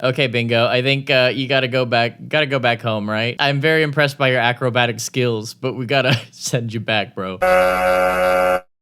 Okay, Bingo. I think you gotta go back home, right? I'm very impressed by your acrobatic skills, but we gotta send you back, bro.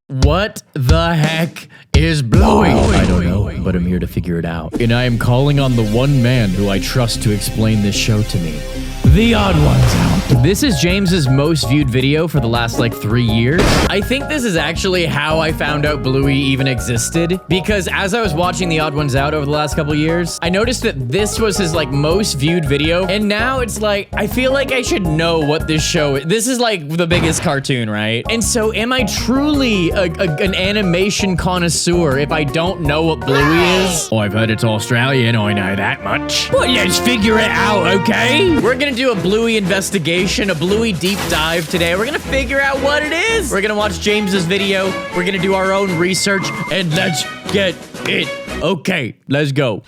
What the heck is Bluey? I don't know, but I'm here to figure it out. And I am calling on the one man who I trust to explain this show to me. TheOdd1sOut. This is James's most viewed video for the last like 3 years. I think this is actually how I found out Bluey even existed, because as I was watching TheOdd1sOut over the last couple years, I noticed that this was his like most viewed video, and now it's like, I feel like I should know what this show is. This is like the biggest cartoon, right? And so am I truly an animation connoisseur if I don't know what Bluey is? Oh, I've heard it's Australian, I know that much. Well, let's figure it out, okay? We're gonna do a Bluey investigation, a Bluey deep dive today. We're gonna figure out what it is. We're gonna watch James's video. We're gonna do our own research, and let's get it. Okay, let's go.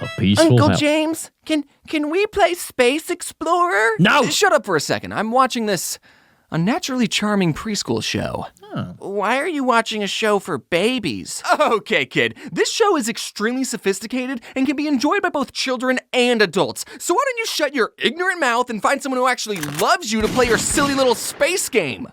A peaceful Uncle house. James, can we play Space Explorer? No! Shut up for a second. I'm watching this unnaturally charming preschool show. Huh. Why are you watching a show for babies? Okay, kid. This show is extremely sophisticated and can be enjoyed by both children and adults. So why don't you shut your ignorant mouth and find someone who actually loves you to play your silly little space game?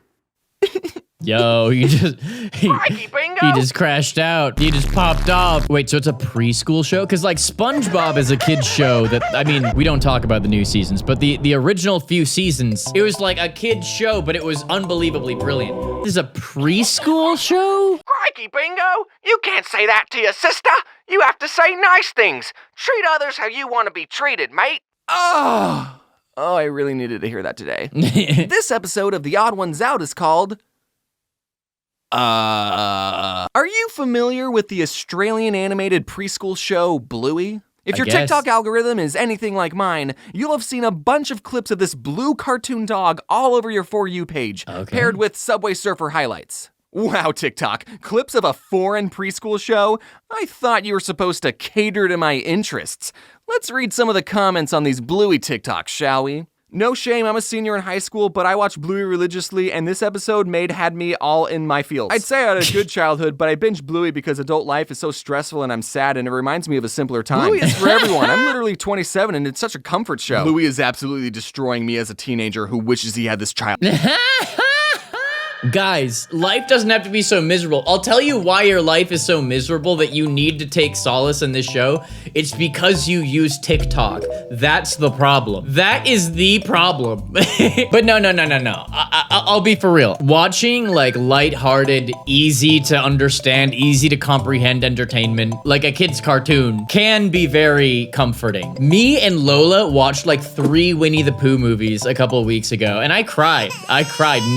Yo, he Crikey, Bingo! he just crashed out. He just popped off. Wait, so it's a preschool show? Because like SpongeBob is a kid's show that, I mean, we don't talk about the new seasons, but the original few seasons, it was like a kid's show, but it was unbelievably brilliant. This is a preschool show? Crikey, Bingo! You can't say that to your sister! You have to say nice things! Treat others how you want to be treated, mate! Oh, I really needed to hear that today. This episode of The Odd Ones Out is called... Are you familiar with the Australian animated preschool show Bluey? If your TikTok algorithm is anything like mine, you'll have seen a bunch of clips of this blue cartoon dog all over your For You page, paired with Subway Surfer highlights. Wow, TikTok, clips of a foreign preschool show? I thought you were supposed to cater to my interests. Let's read some of the comments on these Bluey TikToks, shall we? No shame, I'm a senior in high school, but I watch Bluey religiously, and this episode had me all in my feels. I'd say I had a good childhood, but I binged Bluey because adult life is so stressful and I'm sad, and it reminds me of a simpler time. Bluey is for everyone. I'm literally 27, and it's such a comfort show. Bluey is absolutely destroying me as a teenager who wishes he had this child. Guys, life doesn't have to be so miserable. I'll tell you why your life is so miserable that you need to take solace in this show. It's because you use TikTok. That's the problem. That is the problem. But no. I'll be for real. Watching like lighthearted, easy to understand, easy to comprehend entertainment, like a kid's cartoon, can be very comforting. Me and Lola watched like 3 Winnie the Pooh movies a couple of weeks ago, and I cried.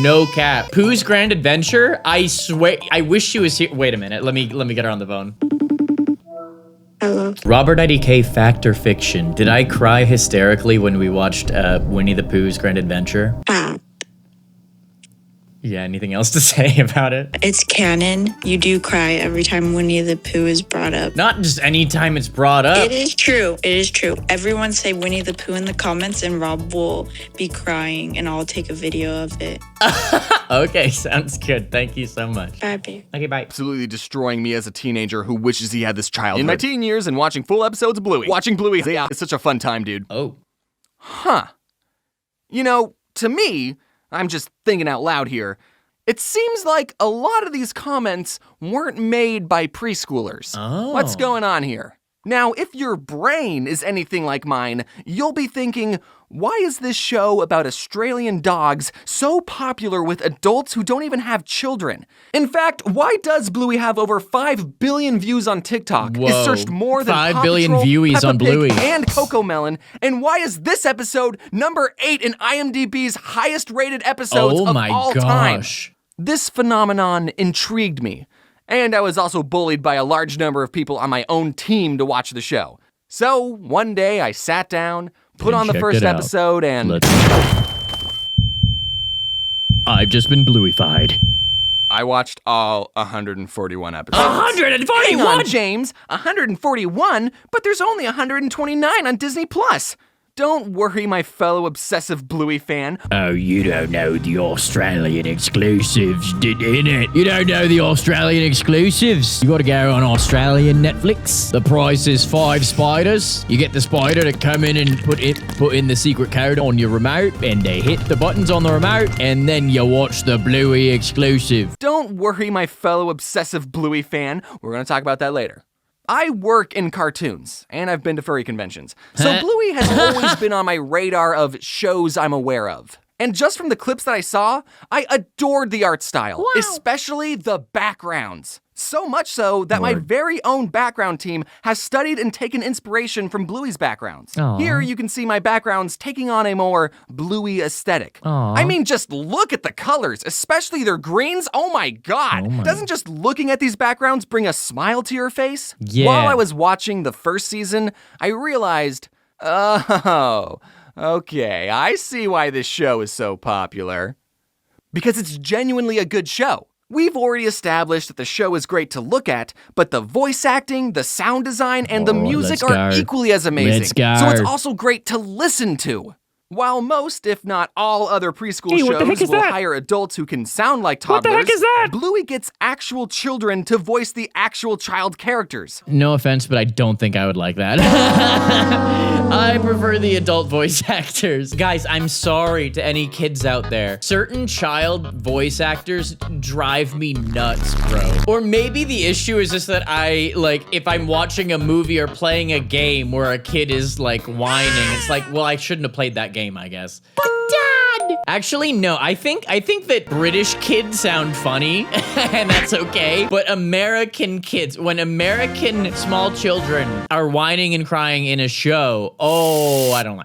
No cap. Pooh's Grand Adventure, I swear, I wish she was here. Wait a minute, let me get her on the phone. Hello. Robert IDK, fact or fiction? Did I cry hysterically when we watched Winnie the Pooh's Grand Adventure? Yeah, anything else to say about it? It's canon. You do cry every time Winnie the Pooh is brought up. Not just any time it's brought up. It is true. It is true. Everyone say Winnie the Pooh in the comments and Rob will be crying and I'll take a video of it. Okay, sounds good. Thank you so much. Bye, babe. Okay, bye. Absolutely destroying me as a teenager who wishes he had this childhood. In my teen years and watching full episodes of Bluey. Watching Bluey is such a fun time, dude. Oh. Huh. You know, to me, I'm just thinking out loud here, it seems like a lot of these comments weren't made by preschoolers. Oh. What's going on here? Now, if your brain is anything like mine, you'll be thinking, why is this show about Australian dogs so popular with adults who don't even have children? In fact, why does Bluey have over 5 billion views on TikTok? Whoa. It's searched more than 5 Paw billion Patrol, viewies Peppa on Pig, Bluey. and Cocomelon. And why is this episode number 8 in IMDb's highest rated episodes of all time? This phenomenon intrigued me, and I was also bullied by a large number of people on my own team to watch the show. So, one day I sat down, put on the first episode, and... I've just been Bluey-fied. I watched all 141 episodes. 141?! Hang on, James! 141? But there's only 129 on Disney+. Don't worry, my fellow obsessive Bluey fan. Oh, you don't know the Australian exclusives, innit? You don't know the Australian exclusives. You gotta go on Australian Netflix. The price is 5 spiders. You get the spider to come in and put in the secret code on your remote, and they hit the buttons on the remote, and then you watch the Bluey exclusive. Don't worry, my fellow obsessive Bluey fan. We're gonna talk about that later. I work in cartoons, and I've been to furry conventions. So Bluey has always been on my radar of shows I'm aware of. And just from the clips that I saw, I adored the art style, especially the backgrounds. So much so that my very own background team has studied and taken inspiration from Bluey's backgrounds. Aww. Here you can see my backgrounds taking on a more Bluey aesthetic. Aww. I mean, just look at the colors, especially their greens. Oh my God. Doesn't just looking at these backgrounds bring a smile to your face? Yeah. While I was watching the first season, I realized, oh, okay, I see why this show is so popular. Because it's genuinely a good show. We've already established that the show is great to look at, but the voice acting, the sound design, and the music are equally as amazing. So it's also great to listen to. While most, if not all, other preschool shows will hire adults who can sound like toddlers, what the heck is that? Bluey gets actual children to voice the actual child characters. No offense, but I don't think I would like that. I prefer the adult voice actors. Guys, I'm sorry to any kids out there. Certain child voice actors drive me nuts, bro. Or maybe the issue is just that if I'm watching a movie or playing a game where a kid is like whining, it's like, well, I shouldn't have played that game, I guess. But Dad! Actually, no, I think that British kids sound funny, and that's okay. But American kids, when American small children are whining and crying in a show, oh, I don't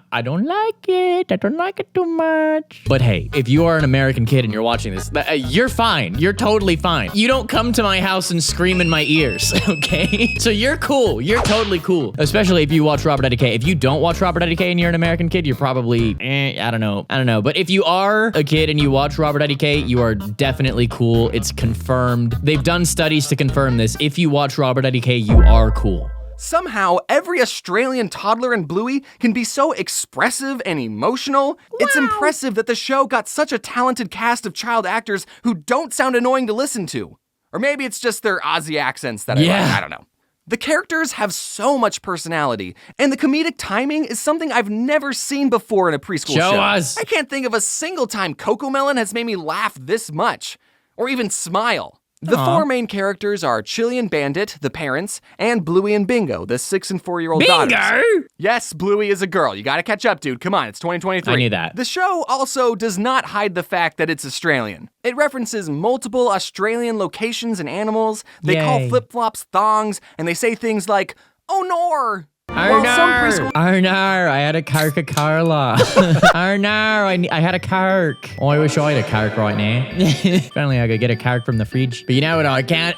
like it. I don't like it too much. But hey, if you are an American kid and you're watching this, you're fine. You're totally fine. You don't come to my house and scream in my ears, okay? So you're cool. You're totally cool. Especially if you watch Robert IDK. If you don't watch Robert IDK and you're an American kid, you're probably, I don't know. But if you are a kid and you watch Robert IDK, you are definitely cool. It's confirmed. They've done studies to confirm this. If you watch Robert IDK, you are cool. Somehow, every Australian toddler in Bluey can be so expressive and emotional. Wow. It's impressive that the show got such a talented cast of child actors who don't sound annoying to listen to. Or maybe it's just their Aussie accents that I like. I don't know. The characters have so much personality, and the comedic timing is something I've never seen before in a preschool show. Show us! I can't think of a single time Cocomelon has made me laugh this much, or even smile. The four main characters are Chilean Bandit, the parents, and Bluey and Bingo, the 6 and 4-year-old daughters. Bingo! Yes, Bluey is a girl. You gotta catch up, dude. Come on, it's 2023. I knew that. The show also does not hide the fact that it's Australian. It references multiple Australian locations and animals. They call flip-flops thongs, and they say things like, oh no! Oh no! I had a Coca-Cola. Oh no, I had a Coke. Oh, I wish I had a Coke right now. If only I could get a Coke from the fridge. But you know what I can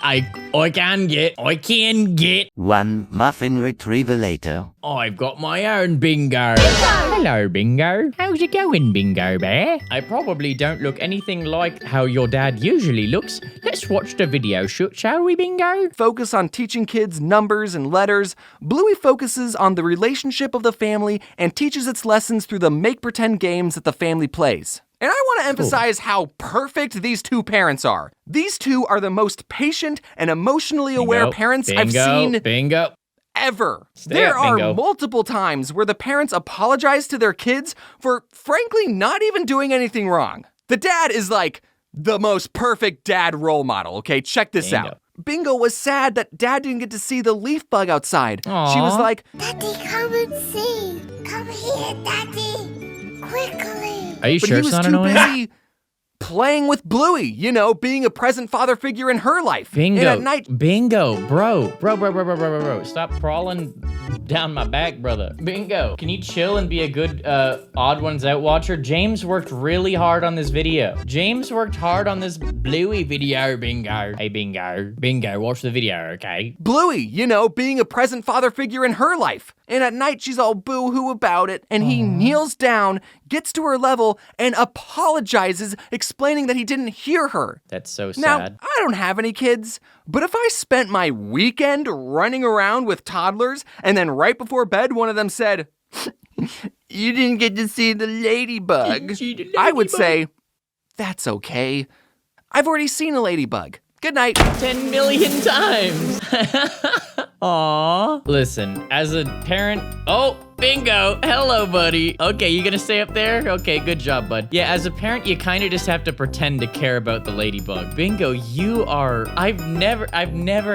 get. One muffin retriever later. I've got my own Bingo. Hello, Bingo. How's it going, Bingo Bear? I probably don't look anything like how your dad usually looks. Let's watch the video shoot, shall we, Bingo? Focus on teaching kids numbers and letters. Bluey focuses on the relationship of the family and teaches its lessons through the make-pretend games that the family plays. And I want to emphasize how perfect these two parents are. These two are the most patient and emotionally aware parents I've seen ever. There are multiple times where the parents apologize to their kids for, frankly, not even doing anything wrong. The dad is like the most perfect dad role model, okay? Check this out. Bingo was sad that Dad didn't get to see the leaf bug outside. Aww. She was like, Daddy, come and see. Come here, Daddy. Quickly. Are you sure it's not annoying? But he was too busy playing with Bluey, you know, being a present father figure in her life. Bingo. And at night, Bingo, bro. Stop crawling down my back, brother. Bingo. Can you chill and be a good Odd Ones Out watcher? James worked really hard on this video. James worked hard on this Bluey video, Bingo. Hey, Bingo. Bingo, watch the video, okay? Bluey, you know, being a present father figure in her life. And at night, she's all boo-hoo about it, and he kneels down, gets to her level, and apologizes, explaining that he didn't hear her. That's so sad. Now, I don't have any kids, but if I spent my weekend running around with toddlers, and then right before bed, one of them said, You didn't get to see the ladybug. I would say, that's okay. I've already seen a ladybug. Good night. 10 million times. Aww. Listen, as a parent... Oh, bingo. Hello, buddy. Okay, you gonna stay up there? Okay, good job, bud. Yeah, as a parent, you kind of just have to pretend to care about the ladybug. Bingo, you are... I've never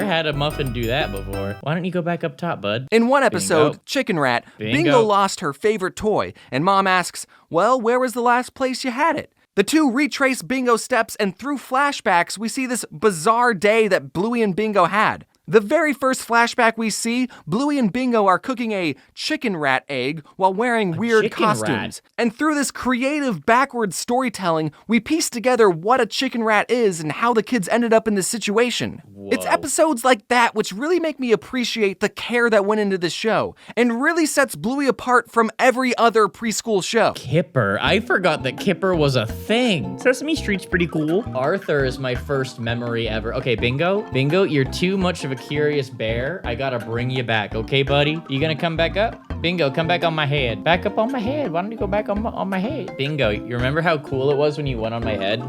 had a muffin do that before. Why don't you go back up top, bud? In one episode, Bingo. Chicken Rat, Bingo lost her favorite toy, and Mom asks, well, where was the last place you had it? The two retrace Bingo's steps, and through flashbacks, we see this bizarre day that Bluey and Bingo had. The very first flashback we see, Bluey and Bingo are cooking a chicken rat egg while wearing weird costumes. And through this creative backwards storytelling, we piece together what a chicken rat is and how the kids ended up in this situation. Whoa. It's episodes like that which really make me appreciate the care that went into this show, and really sets Bluey apart from every other preschool show. Kipper. I forgot that Kipper was a thing. Sesame Street's pretty cool. Arthur is my first memory ever. Okay, Bingo. Bingo, you're too much of a curious bear. I gotta bring you back, okay, buddy? You gonna come back up? Bingo, come back on my head. Back up on my head. Why don't you go back on my head? Bingo, you remember how cool it was when you went on my head?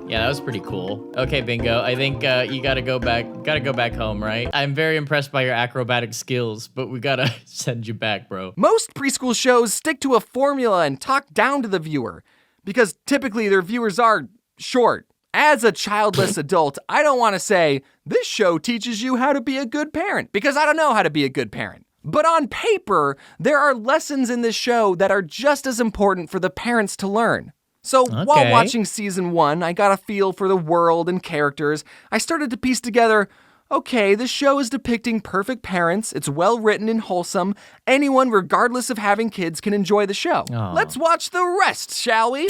Yeah, that was pretty cool. Okay, Bingo, I think you gotta go back home, right? I'm very impressed by your acrobatic skills, but we gotta send you back, bro. Most preschool shows stick to a formula and talk down to the viewer, because typically their viewers are short. As a childless adult, I don't want to say, this show teaches you how to be a good parent, because I don't know how to be a good parent. But on paper, there are lessons in this show that are just as important for the parents to learn. So while watching season 1, I got a feel for the world and characters. I started to piece together, okay, this show is depicting perfect parents. It's well written and wholesome. Anyone, regardless of having kids, can enjoy the show. Aww. Let's watch the rest, shall we?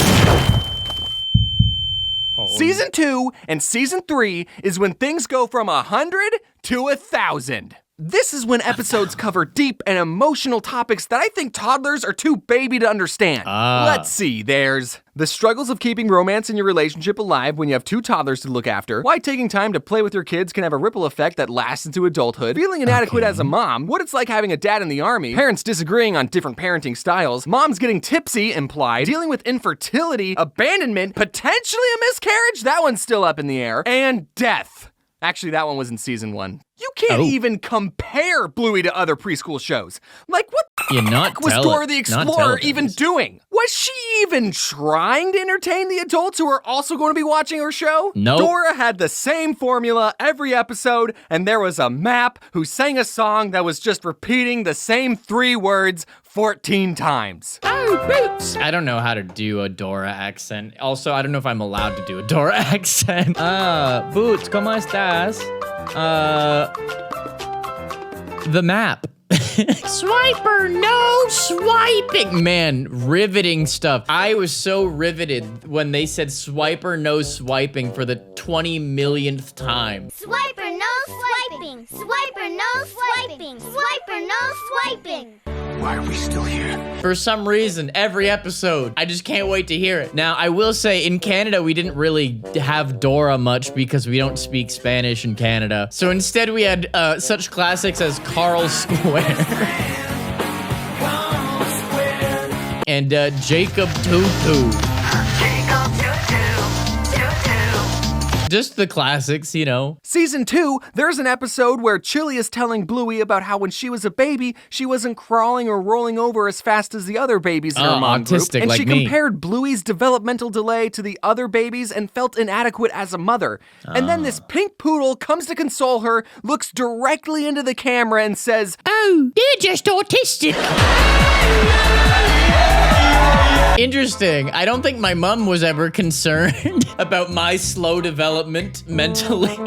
Season 2 and Season 3 is when things go from 100 to 1,000. This is when episodes cover deep and emotional topics that I think toddlers are too baby to understand. Let's see, there's the struggles of keeping romance in your relationship alive when you have 2 toddlers to look after, why taking time to play with your kids can have a ripple effect that lasts into adulthood, feeling inadequate as a mom, what it's like having a dad in the army, parents disagreeing on different parenting styles, moms getting tipsy, implied, dealing with infertility, abandonment, potentially a miscarriage, that one's still up in the air, and death. Actually, that one was in season 1. You can't even compare Bluey to other preschool shows. Like, what the was Dora the Explorer even doing? Was she even trying to entertain the adults who are also going to be watching her show? No. Dora had the same formula every episode, and there was a map who sang a song that was just repeating the same 3 words 14 times. Oh, Boots! I don't know how to do a Dora accent. Also, I don't know if I'm allowed to do a Dora accent. Boots, ¿cómo estás? The map. Swiper, no swiping. Man, riveting stuff. I was so riveted when they said Swiper, no swiping for the 20 millionth time. Swiper, no swiping. Swiper, no swiping. Swiper, no swiping. Why are we still here? For some reason, every episode, I just can't wait to hear it. Now, I will say, in Canada, we didn't really have Dora much because we don't speak Spanish in Canada. So instead, we had such classics as Carl Square and Jacob Tutu. Just the classics, you know. Season 2, there's an episode where Chili is telling Bluey about how when she was a baby, she wasn't crawling or rolling over as fast as the other babies in her mom group. And like she compared Bluey's developmental delay to the other babies and felt inadequate as a mother. And then this pink poodle comes to console her, looks directly into the camera and says, "Oh, they're just autistic." Interesting. I don't think my mom was ever concerned about my slow development mentally.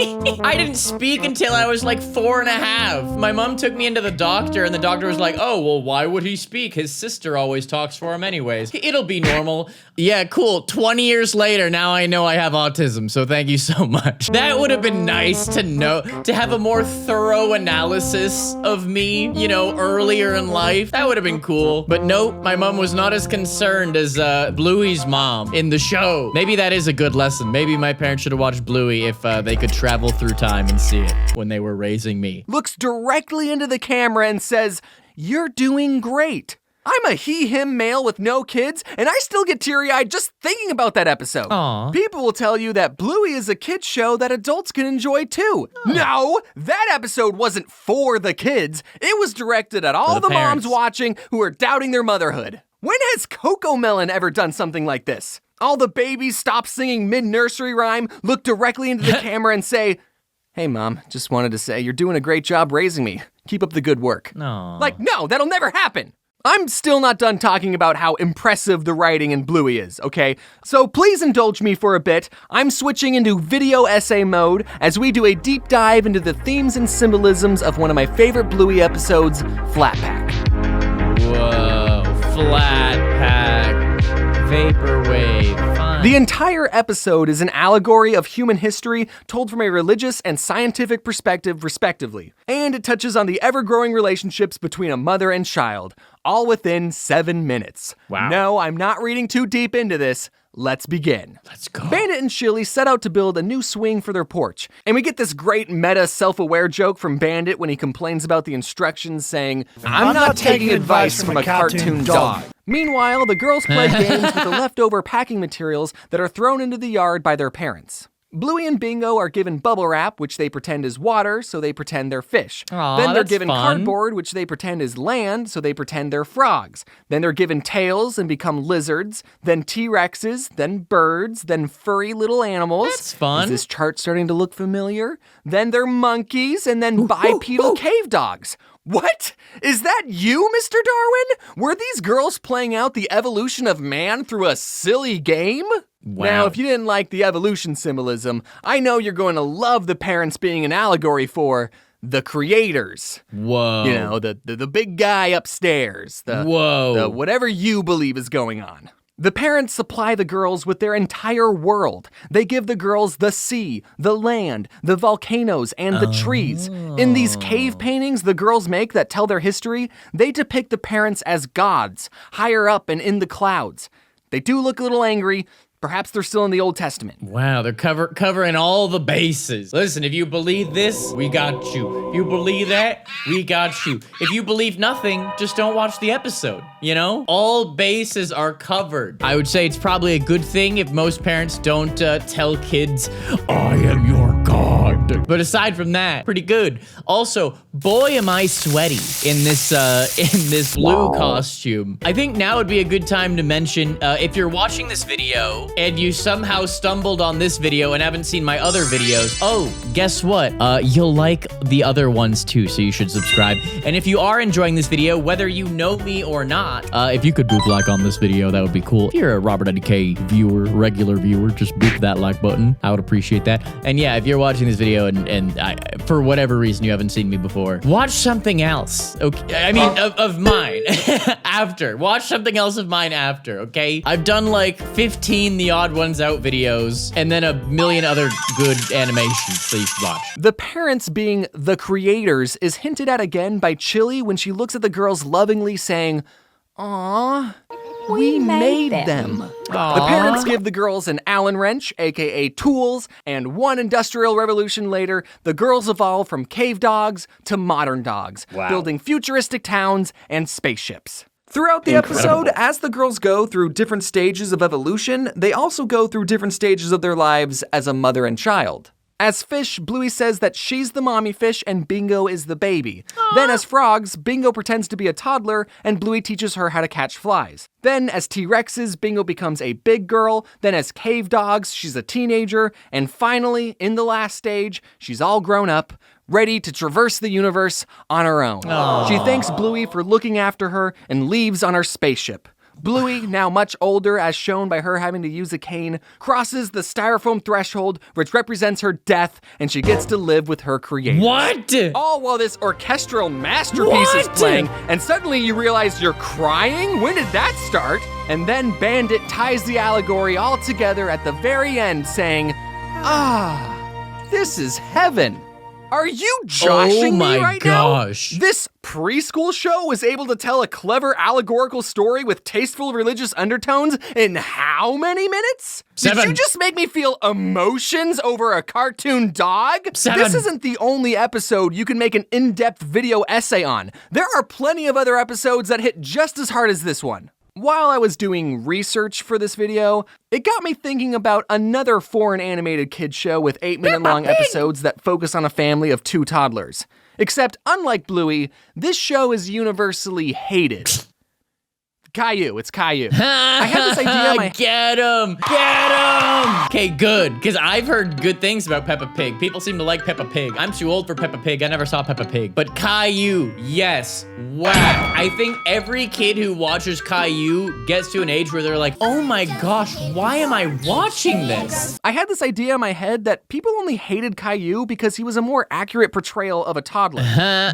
I didn't speak until I was like 4.5. My mom took me into the doctor and the doctor was like, oh, well, why would he speak? His sister always talks for him anyways. It'll be normal. Yeah, cool. 20 years later, now I know I have autism, so thank you so much. That would have been nice to know, to have a more thorough analysis of me, you know, earlier in life. That would have been cool. But nope, my mom was not as concerned as Bluey's mom in the show. Maybe that is a good lesson. Maybe my parents should have watched Bluey if they could travel through time and see it when they were raising me. Looks directly into the camera and says, "You're doing great." I'm a he-him male with no kids, and I still get teary-eyed just thinking about that episode. Aw. People will tell you that Bluey is a kid's show that adults can enjoy too. No, that episode wasn't for the kids. It was directed at all the moms parents. watching who are doubting their motherhood. When has Cocomelon ever done something like this? All the babies stop singing mid-nursery rhyme, look directly into the camera and say, "Hey, Mom, just wanted to say you're doing a great job raising me. Keep up the good work." Aw. Like, no, that'll never happen. I'm still not done talking about how impressive the writing in Bluey is, okay? So please indulge me for a bit. I'm switching into video essay mode as we do a deep dive into the themes and symbolisms of one of my favorite Bluey episodes, Flat Pack. Whoa, flat pack, vaporwave, fun. The entire episode is an allegory of human history told from a religious and scientific perspective, respectively. And it touches on the ever-growing relationships between a mother and child, all within 7 minutes. Wow. No, I'm not reading too deep into this. Let's begin. Let's go. Bandit and Chili set out to build a new swing for their porch. And we get this great meta self-aware joke from Bandit when he complains about the instructions saying, I'm not taking advice from a cartoon dog. Meanwhile, the girls play games with the leftover packing materials that are thrown into the yard by their parents. Bluey and Bingo are given bubble wrap, which they pretend is water, so they pretend they're fish. Aw, Then they're that's given fun. cardboard, which they pretend is land, so they pretend they're frogs. Then they're given tails and become lizards, then T-Rexes, then birds, then furry little animals. That's fun. Is this chart starting to look familiar? Then they're monkeys, and then bipedal cave dogs. What? Is that you, Mr. Darwin? Were these girls playing out the evolution of man through a silly game? Wow. Now, if you didn't like the evolution symbolism, I know you're going to love the parents being an allegory for the creators. Whoa. You know, the big guy upstairs. The whatever you believe is going on. The parents supply the girls with their entire world. They give the girls the sea, the land, the volcanoes, and the trees. In these cave paintings the girls make that tell their history, they depict the parents as gods, higher up and in the clouds. They do look a little angry. Perhaps they're still in the Old Testament. Wow, they're covering all the bases. Listen, if you believe this, we got you. If you believe that, we got you. If you believe nothing, just don't watch the episode, you know? All bases are covered. I would say it's probably a good thing if most parents don't tell kids, I am your God. But aside from that, pretty good. Also, boy am I sweaty in this blue costume. I think now would be a good time to mention, if you're watching this video, and you somehow stumbled on this video and haven't seen my other videos, oh, guess what? You'll like the other ones too, so you should subscribe. And if you are enjoying this video, whether you know me or not, if you could boop like on this video, that would be cool. If you're a Robert IDK viewer, regular viewer, just boop that like button. I would appreciate that. And yeah, if you're watching this video and for whatever reason you haven't seen me before, watch something else. Okay, I mean, of mine after. Watch something else of mine after, okay? I've done like 15 TheOdd1sOut videos, and then a million other good animations that you should watch. The parents being the creators is hinted at again by Chili when she looks at the girls lovingly saying, "Aw, we made them." Aw. The parents give the girls an Allen wrench, aka tools, and one industrial revolution later, the girls evolve from cave dogs to modern dogs, building futuristic towns and spaceships. Throughout the episode, as the girls go through different stages of evolution, they also go through different stages of their lives as a mother and child. As fish, Bluey says that she's the mommy fish and Bingo is the baby. Then as frogs, Bingo pretends to be a toddler and Bluey teaches her how to catch flies. Then as T-Rexes, Bingo becomes a big girl. Then as cave dogs, she's a teenager. And finally, in the last stage, she's all grown up, ready to traverse the universe on her own. She thanks Bluey for looking after her and leaves on her spaceship. Bluey, now much older as shown by her having to use a cane, crosses the styrofoam threshold which represents her death and she gets to live with her creator. What? All while this orchestral masterpiece is playing and suddenly you realize you're crying? When did that start? And then Bandit ties the allegory all together at the very end saying, "Ah, this is heaven." Are you joshing me right gosh. now? This preschool show was able to tell a clever allegorical story with tasteful religious undertones in how many minutes? 7. Did you just make me feel emotions over a cartoon dog? 7. This isn't the only episode you can make an in-depth video essay on. There are plenty of other episodes that hit just as hard as this one. While I was doing research for this video, it got me thinking about another foreign animated kids show with 8-minute-long episodes that focus on a family of 2 toddlers. Except, unlike Bluey, this show is universally hated. Caillou, it's Caillou. I had this idea in my... Get him! Get him! Okay, good, because I've heard good things about Peppa Pig. People seem to like Peppa Pig. I'm too old for Peppa Pig. I never saw Peppa Pig. But Caillou, yes. Wow. I think every kid who watches Caillou gets to an age where they're like, oh my gosh, why am I watching this? I had this idea in my head that people only hated Caillou because he was a more accurate portrayal of a toddler.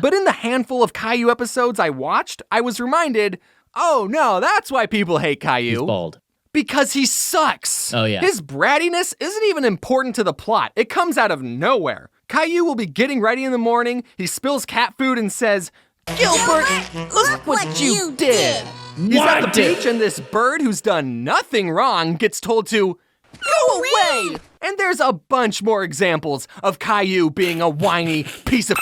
But in the handful of Caillou episodes I watched, I was reminded, oh no, that's why people hate Caillou. He's bald. Because he sucks. Oh, yeah. His brattiness isn't even important to the plot. It comes out of nowhere. Caillou will be getting ready in the morning, he spills cat food and says, Gilbert, look what you did. He's at the beach and this bird who's done nothing wrong gets told to go away. And there's a bunch more examples of Caillou being a whiny piece of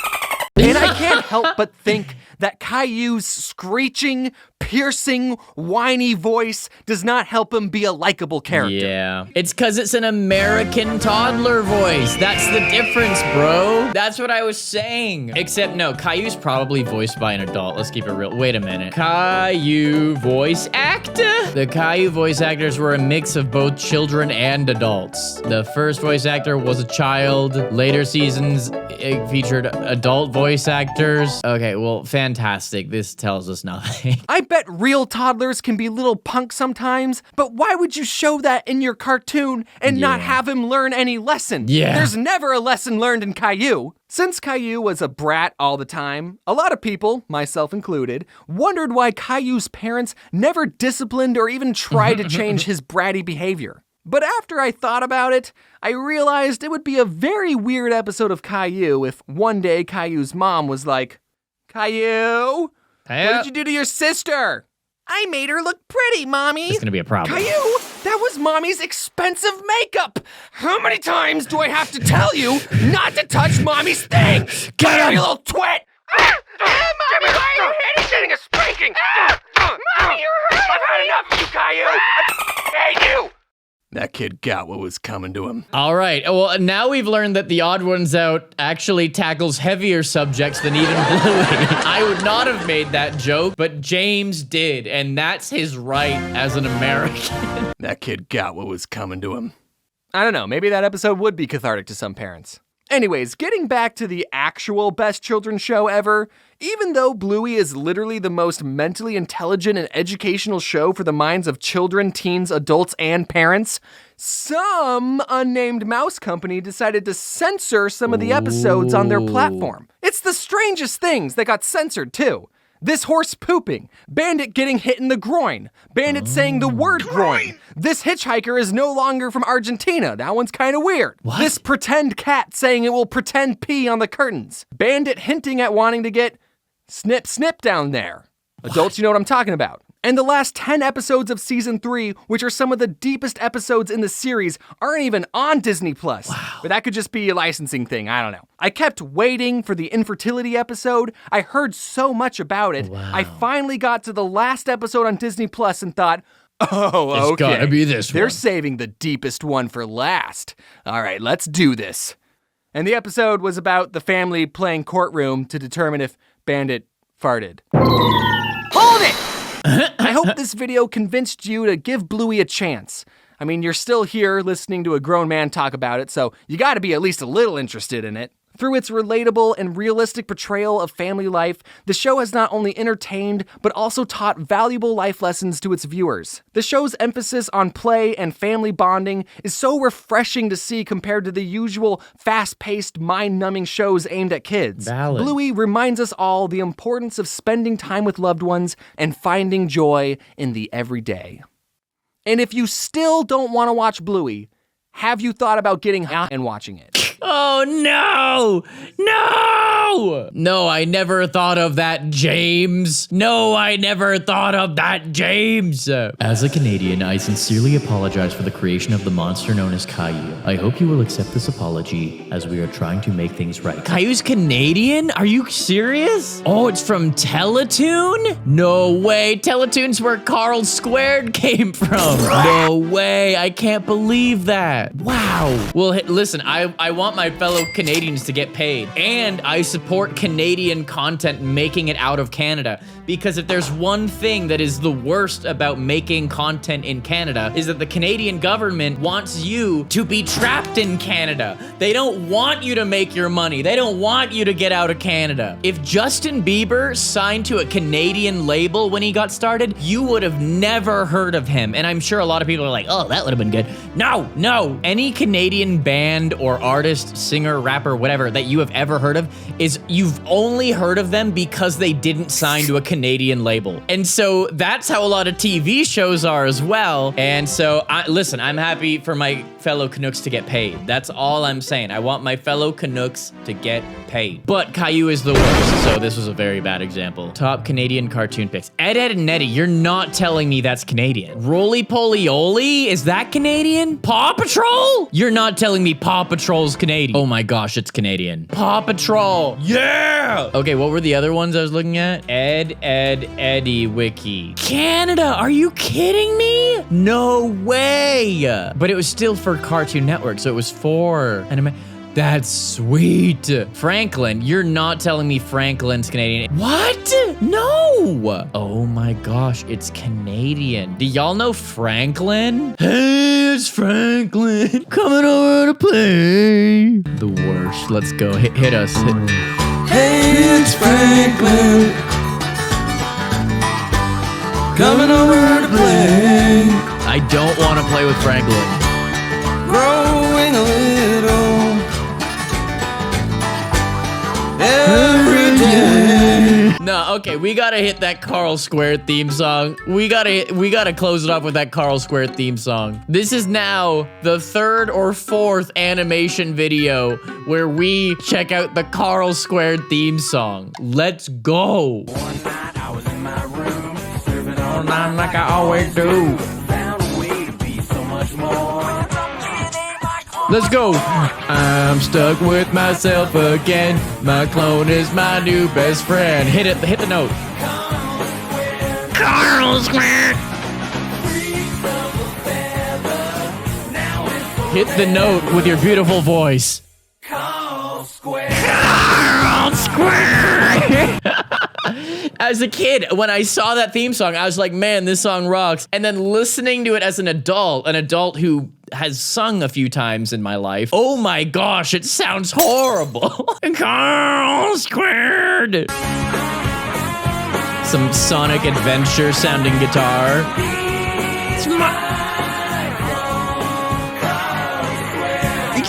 and I can't help but think that Caillou's screeching, piercing, whiny voice does not help him be a likable character. Yeah. It's because it's an American toddler voice. That's the difference, bro. That's what I was saying. Except, no, Caillou's probably voiced by an adult. Let's keep it real. Wait a minute. Caillou voice actor? The Caillou voice actors were a mix of both children and adults. The first voice actor was a child. Later seasons, it featured adult voice actors. Okay, well, fantastic. This tells us nothing. I bet real toddlers can be little punks sometimes, but why would you show that in your cartoon and not have him learn any lesson? Yeah. There's never a lesson learned in Caillou. Since Caillou was a brat all the time, a lot of people, myself included, wondered why Caillou's parents never disciplined or even tried to change his bratty behavior. But after I thought about it, I realized it would be a very weird episode of Caillou if one day Caillou's mom was like, Caillou, what did you do to your sister? I made her look pretty, Mommy. It's gonna be a problem. Caillou, that was Mommy's expensive makeup. How many times do I have to tell you not to touch Mommy's things? Get him, you little twit! Mommy, why are you hitting? Getting a spanking! Mommy, you're hurting! I've had enough of you, Caillou! I hate you! That kid got what was coming to him. All right. Well, now we've learned that The Odd Ones Out actually tackles heavier subjects than even Bluey. I would not have made that joke, but James did, and that's his right as an American. That kid got what was coming to him. I don't know, maybe that episode would be cathartic to some parents. Anyways, getting back to the actual best children's show ever, even though Bluey is literally the most mentally intelligent and educational show for the minds of children, teens, adults, and parents, some unnamed mouse company decided to censor some of the episodes on their platform. It's the strangest things that got censored too. This horse pooping, Bandit getting hit in the groin, Bandit saying the word groin. This hitchhiker is no longer from Argentina. That one's kind of weird. What? This pretend cat saying it will pretend pee on the curtains. Bandit hinting at wanting to get snip snip down there. Adults, you know what I'm talking about. And the last 10 episodes of season 3, which are some of the deepest episodes in the series, aren't even on Disney+. Wow. But that could just be a licensing thing, I don't know. I kept waiting for the infertility episode. I heard so much about it. Wow. I finally got to the last episode on Disney+ and thought, oh, It's okay. gotta be this They're one. saving the deepest one for last. All right, let's do this. And the episode was about the family playing courtroom to determine if Bandit farted. Hold it! I hope this video convinced you to give Bluey a chance. I mean, you're still here listening to a grown man talk about it, so you gotta be at least a little interested in it. Through its relatable and realistic portrayal of family life, the show has not only entertained, but also taught valuable life lessons to its viewers. The show's emphasis on play and family bonding is so refreshing to see compared to the usual fast-paced, mind-numbing shows aimed at kids. Valid. Bluey reminds us all the importance of spending time with loved ones and finding joy in the everyday. And if you still don't want to watch Bluey, have you thought about getting out and watching it? Oh, no! No! No, I never thought of that, James. No, I never thought of that, James. As a Canadian, I sincerely apologize for the creation of the monster known as Caillou. I hope you will accept this apology as we are trying to make things right. Caillou's Canadian? Are you serious? Oh, it's from Teletoon? No way. Teletoon's where Carl Squared came from. No way. I can't believe that. Wow. Well, listen, I want my fellow Canadians to get paid. And I support Canadian content making it out of Canada. Because if there's one thing that is the worst about making content in Canada is that the Canadian government wants you to be trapped in Canada. They don't want you to make your money. They don't want you to get out of Canada. If Justin Bieber signed to a Canadian label when he got started, you would have never heard of him. And I'm sure a lot of people are like, oh, that would have been good. No, no. Any Canadian band or artist, singer, rapper, whatever that you have ever heard of is you've only heard of them because they didn't sign to a Canadian label. And so that's how a lot of TV shows are as well. And so, listen, I'm happy for my fellow Canucks to get paid. That's all I'm saying. I want my fellow Canucks to get paid. But Caillou is the worst, so this was a very bad example. Top Canadian cartoon picks. Ed, Edd and Eddy, you're not telling me that's Canadian. Roly Poly Oly, is that Canadian? Paw Patrol? You're not telling me Paw Patrol's Canadian. Oh my gosh, it's Canadian. Paw Patrol, yeah! Okay, what were the other ones I was looking at? Ed, Edd, Eddy Wiki. Canada, are you kidding me? No way! But it was still for Cartoon Network, so it was for anime. That's sweet. Franklin, you're not telling me Franklin's Canadian. What? No. Oh my gosh, it's Canadian. Do y'all know Franklin? Hey, it's Franklin. Coming over to play. The worst. Let's go. Hit us. Hey, it's Franklin. Coming over to play. I don't want to play with Franklin. Growing a little every day. No, okay, we gotta hit that Carl Square theme song. We gotta close it off with that Carl Square theme song. This is now the third or fourth animation video where we check out the Carl Square theme song. Let's go. One night I was in my room, serving all night Like I always do. found a way to be so much more. Let's go. I'm stuck with myself again. My clone is my new best friend. Hit it, hit the note. Carl Square. Hit the note with your beautiful voice. Carl Square. Carl Square. As a kid, when I saw that theme song, I was like, man, this song rocks. And then listening to it as an adult who has sung a few times in my life, oh my gosh, it sounds horrible. Carl Squared. Some Sonic Adventure sounding guitar.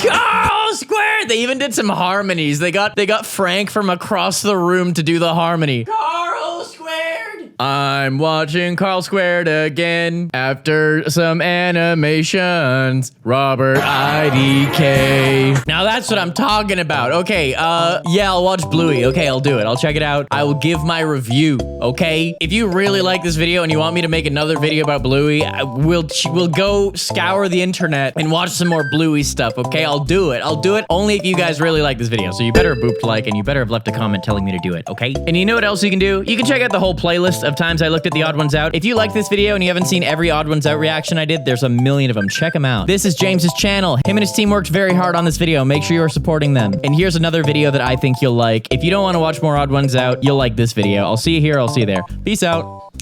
Carl Squared. They even did some harmonies. They got Frank from across the room to do the harmony. Carl Squared. I'm watching Carl Squared again after some animations. Robert IDK. Now that's what I'm talking about. Okay, yeah, I'll watch Bluey. Okay, I'll do it. I'll check it out. I will give my review, okay? If you really like this video and you want me to make another video about Bluey, we'll go scour the internet and watch some more Bluey stuff, okay? I'll do it. I'll do it only if you guys really like this video. So you better have booped like and you better have left a comment telling me to do it, okay? And you know what else you can do? You can check out the whole playlist of times I looked at The Odd Ones Out. If you like this video and you haven't seen every Odd Ones Out reaction I did, there's a million of them. Check them out. This is James's channel. Him and his team worked very hard on this video. Make sure you're supporting them. And here's another video that I think you'll like. If you don't want to watch more Odd Ones Out, you'll like this video. I'll see you here. I'll see you there. Peace out.